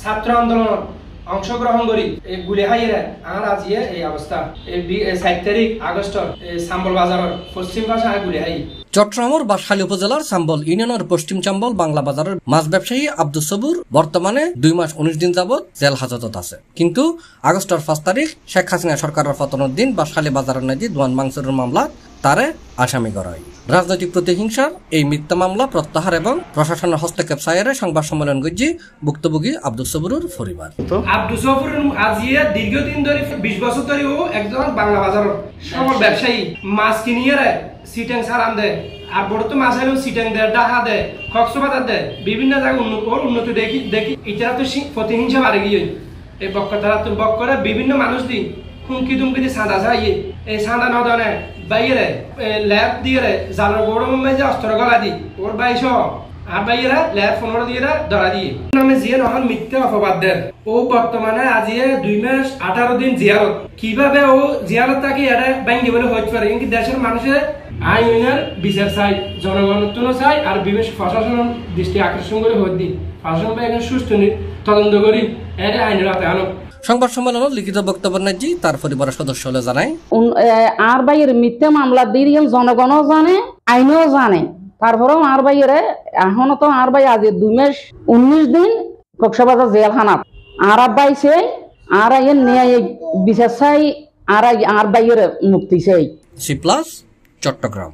ছাত্র আন্দোলন অংশগ্রহণ করি এই গুলি হাইরে আর আজিয়ে এই অবস্থা এই 7 তারিখ আগস্ট সাম্বল বাজারের পশ্চিম পাশে গুলি হাই। চট্টগ্রামের বাঁশখালী উপজেলার সাম্বল ইউনিয়নের পশ্চিম চাম্বল বাংলা বাজারের মাছ ব্যবসায়ী আব্দুস সবুর বর্তমানে 2 মাস 19 দিন যাবৎ জেল হাজতত আছে। কিন্তু আগস্টের 5 তারিখ শেখ হাসিনা সরকারের পতনের দিন বাঁশখালী বাজারের নাজি দোয়ান মাংসের মামলা তারে আসামি করা হয়। রাজনৈতিক প্রতিহিংসার এই মিথ্যা মামলা প্রত্যাহার এবং প্রশাসনের হস্তক্ষেপ চাইরে সংবাদ সম্মেলন করছি ভুক্তভোগী আব্দুস সবুরের পরিবার। আব্দুস সবুর আজিয়ে দীর্ঘদিন ধরে 20 বছর ধরে ও একজন বাংলা বাজারের সফল ব্যবসায়ী মাছ কিনিয়ে সিটেং সারান দেয় আর বড় তো মাছ হলেও সিটেং দেয় ডাহা দেয় কক্সবাজার দেয় বিভিন্ন জায়গায় উন্নতি দেখি এটা তো প্রতিহিংসা বাড়ে গিয়ে এই বক্ক তারা তো বক করে বিভিন্ন মানুষ দিন হুমকি দুমকি দিয়ে সাঁদা চাইয়ে এই সাঁদা নদনে বাইরে ল্যাব দিয়ে জালের বড় মুম্বাই যে অস্ত্র গলা দি ওর বাইশ আর বাইরে ল্যাব 15 দিয়ে ধরা দিয়ে নামে জিয়ে নহল মিথ্যা অপবাদ দেন ও বর্তমানে আজিয়ে 2 মাস 18 দিন জিয়ারত কিভাবে ও জিয়ারত তাকে এটা ব্যাঙ্গি বলে হইতে পারে কিন্তু দেশের মানুষের আইনের বিচার চাই জনগণত্ব চাই আর বিভিন্ন প্রশাসনের দৃষ্টি আকর্ষণ করে হয়ে দিই প্রশাসন এখন সুস্থ তদন্ত করি এর আইনের হাতে আনো। সংবাদ সম্মেলনে লিখিত বক্তব্য নাজি তার পরিবারের সদস্য হলে জানায় আর বাইয়ের মিথ্যা মামলা দিয়ে জনগণও জানে আইনও জানে তারপরেও আর বাইরে এখনো তো আর ভাই আজ 2 মাস 19 দিন কক্সবাজার জেলখানাত আর বাইছে আর আইন নিয়ে বিচার চাই আর বাইয়ের মুক্তি চাই। C+ চট্টগ্রাম।